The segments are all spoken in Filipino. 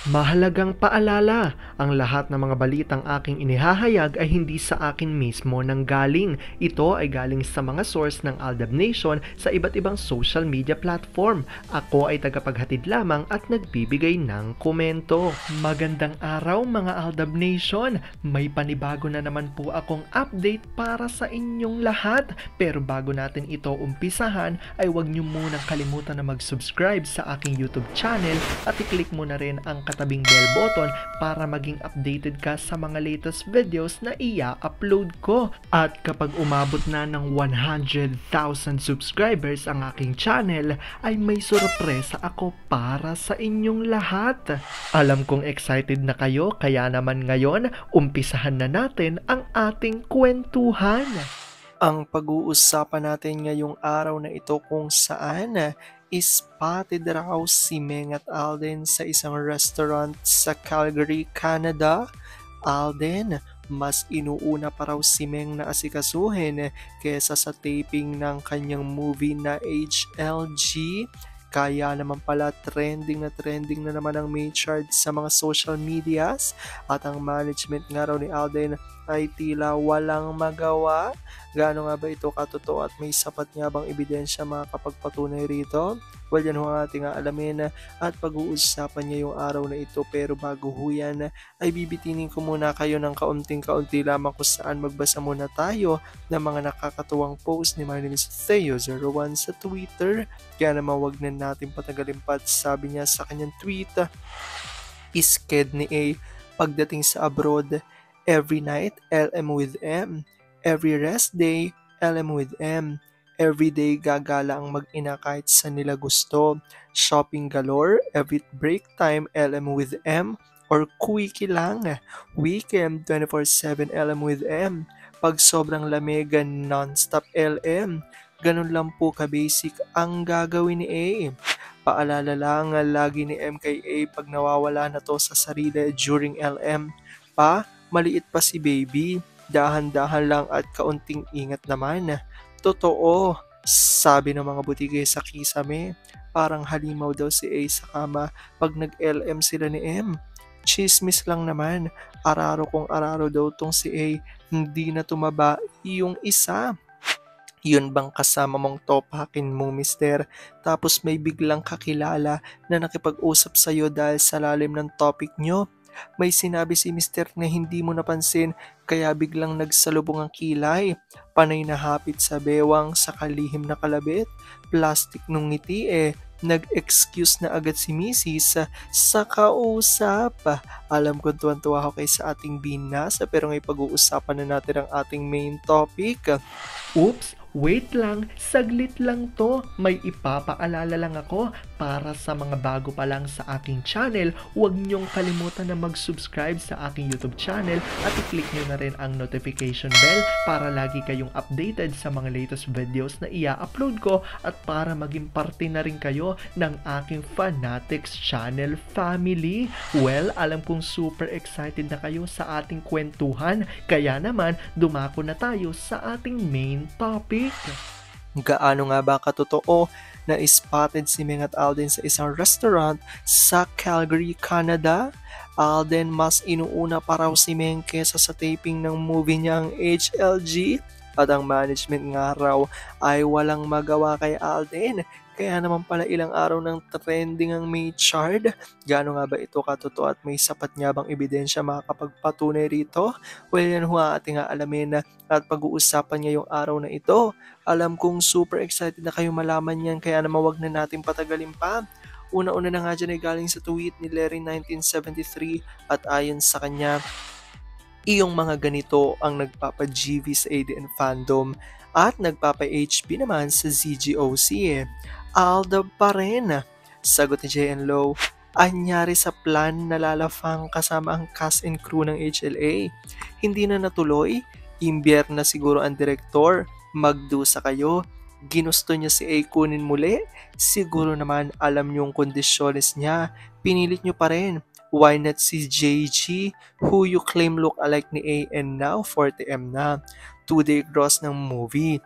Mahalagang paalala, ang lahat ng mga balitang aking inihahayag ay hindi sa akin mismo nanggaling. Ito ay galing sa mga source ng Aldab Nation sa iba't ibang social media platform. Ako ay tagapaghatid lamang at nagbibigay ng komento. Magandang araw mga Aldab Nation! May panibago na naman po akong update para sa inyong lahat. Pero bago natin ito umpisahan ay huwag niyo munang kalimutan na mag-subscribe sa aking YouTube channel at i-click mo na rin ang katabing bell button para maging updated ka sa mga latest videos na i-upload ko. At kapag umabot na ng 100,000 subscribers ang aking channel, ay may sorpresa ako para sa inyong lahat. Alam kong excited na kayo, kaya naman ngayon, umpisahan na natin ang ating kwentuhan. Ang pag-uusapan natin ngayong araw na ito kung saan spotted raw si Meng at Alden sa isang restaurant sa Calgary, Canada. Alden, mas inuuna pa raw si Meng na asikasuhin kesa sa taping ng kanyang movie na HLG. Kaya naman pala trending na naman ang main chart sa mga social medias at ang management nga raw ni Alden ay tila walang magawa. Gaano nga ba ito katotoo at may sapat nga bang ebidensya makakapagpatunay rito? Well, yan ho ang ating alamin at pag-uusapan niya yung araw na ito. Pero bago ho yan, ay bibitinin ko muna kayo ng kaunting-kaunti lamang kung saan magbasa muna tayo ng mga nakakatuwang post ni My name is Theo01 sa Twitter. Kaya naman wag na natin patagalin pa at sabi niya sa kanyang tweet, isked ni A, pagdating sa abroad, every night, LM with M. Every rest day, LM with M. Every day gagala ang mag-ina kahit sa nila gusto. Shopping galore, every break time, LM with M. Or quickie lang, weekend 24/7 LM with M. Pag sobrang lamig, non-stop LM. Ganun lang po ka-basic ang gagawin ni A. Paalala lang lagi ni M kay A pag nawawala na to sa sarili during LM. Maliit pa si baby. Dahan-dahan lang at kaunting ingat naman. Totoo, sabi ng mga butige sa kisame, parang halimaw daw si A sa kama pag nag-LM sila ni M. Chismis lang naman, araro kong araro daw tong si A, hindi na tumaba yung isa. Yun bang kasama mong topakin mo, mister? Tapos may biglang kakilala na nakipag-usap sa'yo dahil sa lalim ng topic nyo? May sinabi si mister na hindi mo napansin kaya biglang nagsalubong ang kilay. Panay na hapit sa bewang sa kalihim na kalabit. Plastic nung ngiti Nag-excuse na agad si Mrs. sa kausap. Alam ko tuwan-tuwa ako kay sa ating binasa pero ngayon pag-uusapan na natin ang ating main topic. Oops! Wait lang, saglit lang to. May ipapaalala lang ako para sa mga bago pa lang sa aking channel. Huwag niyong kalimutan na mag-subscribe sa aking YouTube channel at i-click niyo na rin ang notification bell para lagi kayong updated sa mga latest videos na i-upload ko at para maging parte na rin kayo ng aking Fanatics channel family. Well, alam kong super excited na kayo sa ating kwentuhan, kaya naman dumako na tayo sa ating main topic. Gaano nga ba katotoo na spotted si Meng at Alden sa isang restaurant sa Calgary, Canada? Alden, mas inuuna pa raw si Meng kesa sa taping ng movie niyang HLG at ang management nga raw ay walang magawa kay Alden. Kaya naman pala ilang araw ng trending ang May chart. Gaano nga ba ito katotoo at may sapat nga bang ebidensya makakapagpatunay rito? Well, yan ho ang ating alamin at pag-uusapan ngayong araw na ito. Alam kong super excited na kayo malaman yan kaya naman wag na natin patagalin pa. Una-una na nga dyan ay galing sa tweet ni Larry 1973 at ayon sa kanya, iyong mga ganito ang nagpapa-GV sa ADN fandom at nagpapa-HB naman sa ZGOC. Aldab pa rin. Sagot ni JN Low, anyari sa plan na lalafang kasama ang cast and crew ng HLA. Hindi na natuloy, imbiyer na siguro ang direktor, magdusa kayo. Ginusto niya si A kunin muli? Siguro naman alam niyong kondisyones niya, pinilit niyo pa rin. Why not si JG, who you claim look alike ni A and now 40M na? 2-day gross ng movie.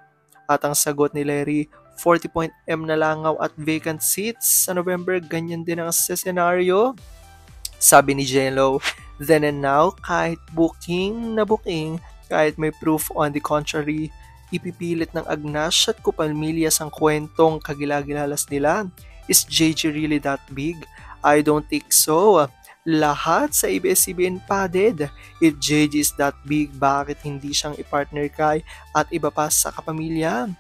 At ang sagot ni Larry, 40.M na langaw at vacant seats sa November, ganyan din ang senaryo. Sabi ni Jello, then and now, kahit booking na booking, kahit may proof on the contrary, ipipilit ng Agnash at Kupalmilyas ang kwentong kagilagilalas nila. Is JJ really that big? I don't think so. Lahat sa ABS-CBN padded. If JJ is that big, bakit hindi siyang ipartner kay at iba pa sa kapamilya?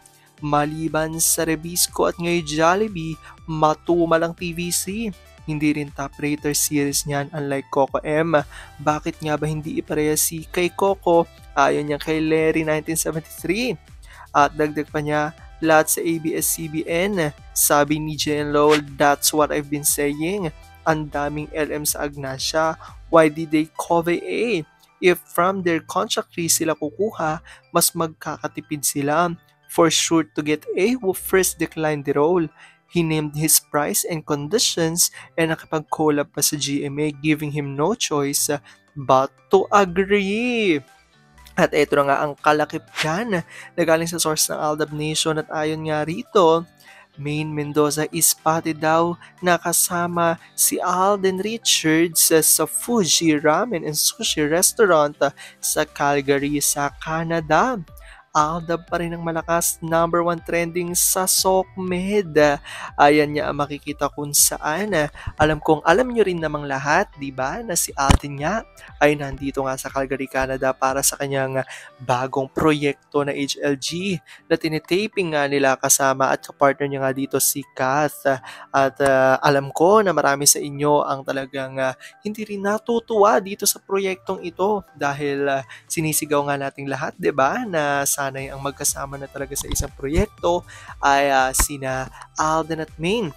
Maliban sa Rebisco at ngayon Jollibee, matumalang TVC. Hindi rin top rater series niyan unlike Coco M. Bakit nga ba hindi ipareha si kay Coco? Ayon niya kay Larry 1973. At dagdag pa niya, lahat sa ABS-CBN. Sabi ni Jen Lowell, that's what I've been saying. Ang daming LM sa Agnacia. Why did they cover A? If from their contract fee sila kukuha, mas magkakatipid sila. For sure to get A who first declined the role. He named his price and conditions and nakipag-collab pa sa GMA giving him no choice but to agree. At ito na nga ang kalakip dyan na galing sa source ng Aldab Nation at ayon nga rito, Maine Mendoza is spotted daw na kasama si Alden Richards sa Fuji Ramen and Sushi Restaurant sa Calgary sa Canada. Aldab pa rin ang malakas, number 1 trending sa SOCMED. Ayan niya ang makikita kung saan. Alam kong alam nyo rin namang lahat, di ba, na si Alden nga ay nandito nga sa Calgary, Canada para sa kanyang bagong proyekto na HLG na tinitaping nga nila kasama at kapartner niya nga dito si Kath. At alam ko na marami sa inyo ang talagang hindi rin natutuwa dito sa proyektong ito dahil sinisigaw nga nating lahat, di ba, na sanay ang magkasama na talaga sa isang proyekto ay sina Alden at Maine.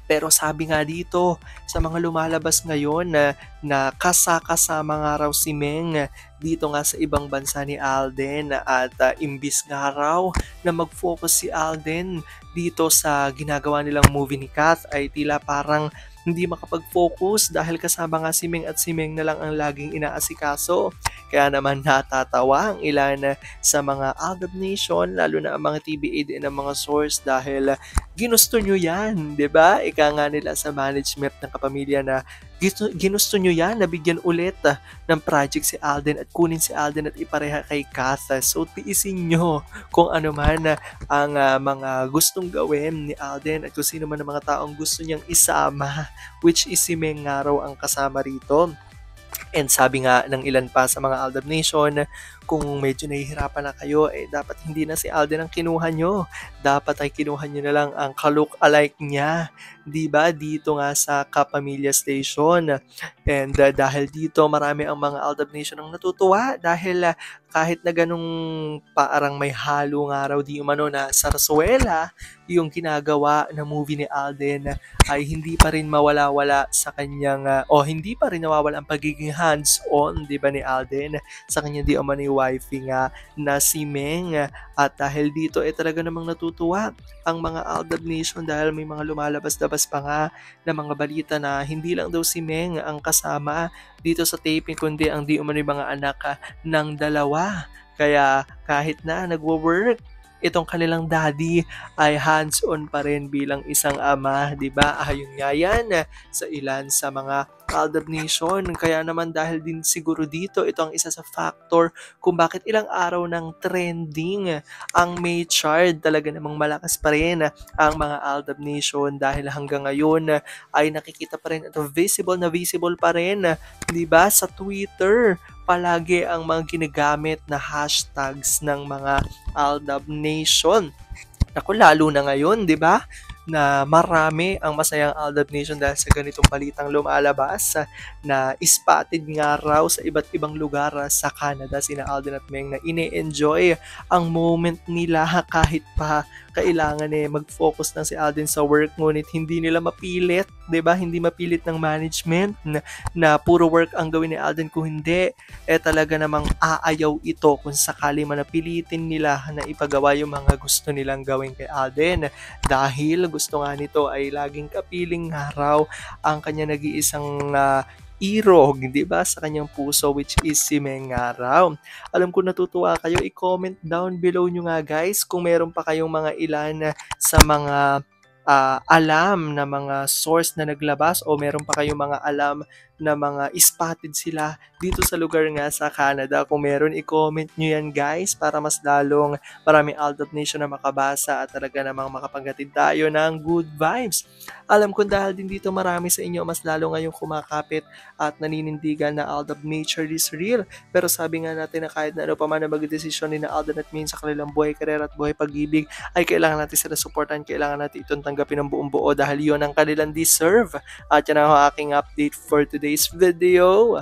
Pero sabi nga dito sa mga lumalabas ngayon na kasama nga raw si Meng dito nga sa ibang bansa ni Alden at imbis nga raw na mag-focus si Alden dito sa ginagawa nilang movie ni Kath ay tila parang hindi makapag-focus dahil kasama nga si Meng at si Meng na lang ang laging inaasikaso. Kaya naman natatawa ang ilan sa mga Aldab Nation, lalo na ang mga TBA din ng mga source dahil ginusto nyo yan, di ba? Ika nga nila sa management ng kapamilya na ginusto nyo yan, nabigyan ulit ng project si Alden at kunin si Alden at ipareha kay Kath. So tiisin nyo kung ano man ang mga gustong gawin ni Alden at kung sino man ang mga taong gusto niyang isama, which is si Meng nga raw ang kasama rito. And sabi nga ng ilan pa sa mga Aldab Nation, kung medyo nahihirapan na kayo, dapat hindi na si Alden ang kinuha nyo. Dapat ay kinuha nyo na lang ang ka-look-alike niya. Diba? Dito nga sa Kapamilya Station. And dahil dito, marami ang mga Aldab Nation ang natutuwa dahil kahit na ganung parang may halo nga raw di umano na sarsuela yung ginagawa na movie ni Alden ay hindi pa rin mawala-wala sa kanyang hindi pa rin nawawala ang pagiging hands-on, di ba, ni Alden sa kanya di umano yung wifey nga na si Meng. At dahil dito talaga namang natutuwa ang mga Aldab Nation dahil may mga lumalabas-labas pa nga na mga balita na hindi lang daw si Meng ang kasama dito sa taping kundi ang di umano yung mga anak ng dalawa. Kaya kahit na nagwo-work itong kanilang daddy ay hands-on pa rin bilang isang ama, di ba? Ayon nga yan sa ilan sa mga Aldab Nation. Kaya naman dahil din siguro dito, ito ang isa sa factor kung bakit ilang araw ng trending ang May chart. Talaga namang malakas pa rin ang mga Aldab Nation dahil hanggang ngayon ay nakikita pa rin ito, visible pa rin, di ba? Sa Twitter, palagi ang mga ginagamit na hashtags ng mga Aldab Nation. Ako, lalo na ngayon, di ba? Na marami ang masayang Aldab Nation dahil sa ganitong balitang lumalabas na spotted nga raw sa iba't ibang lugar sa Canada sina Alden at Meng na ine-enjoy ang moment nila kahit pa kailangan mag-focus na si Alden sa work, ngunit hindi nila mapilit, 'di ba? Hindi mapilit ng management na puro work ang gawin ni Alden, kung hindi talaga namang aayaw ito kung sakali man napilitin nila na ipagawa yung mga gusto nilang gawin kay Alden dahil gusto nga nito ay laging kapiling nga raw ang kanya nag-iisang irog, di ba, sa kanyang puso, which is si Meng nga raw. Alam ko natutuwa kayo, i-comment down below nyo nga guys kung meron pa kayong mga ilan sa mga alam na mga source na naglabas o meron pa kayong mga alam na mga spotted sila dito sa lugar nga sa Canada. Kung meron, i-comment nyo yan guys para mas lalong maraming Aldab Nation na makabasa at talaga namang makapaghatid tayo ng good vibes. Alam ko dahil din dito marami sa inyo mas lalo ngayong kumakapit at naninindigan na Aldab Nature is real. Pero sabi nga natin na kahit na ano pa man na magdesisyon ni na Alden at Min sa kanilang buhay, karera at buhay pag-ibig, ay kailangan natin sila supportan, kailangan natin itong tanggapin ng buong buo dahil yon ang kanilang deserve. At yan ang aking update for today's video.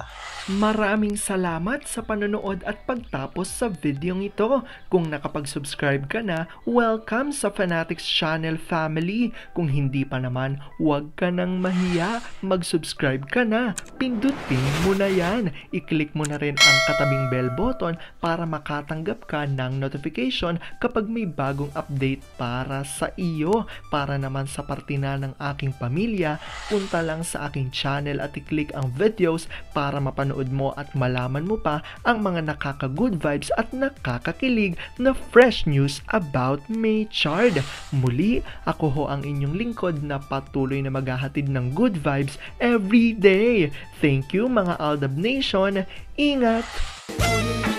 Maraming salamat sa panonood at pagtapos sa videong ito. Kung nakapag-subscribe ka na, welcome sa Fanatics Channel family. Kung hindi pa naman, huwag ka nang mahiya. Mag-subscribe ka na. Pindutin mo na yan. I-click mo na rin ang katabing bell button para makatanggap ka ng notification kapag may bagong update para sa iyo. Para naman sa parte na ng aking pamilya, punta lang sa aking channel at i-click ang videos para mapanood mo at malaman mo pa ang mga nakaka-good vibes at nakakakilig na fresh news about Maychard. Muli, ako ho ang inyong lingkod na patuloy na maghahatid ng good vibes every day. Thank you mga Aldab Nation. Ingat!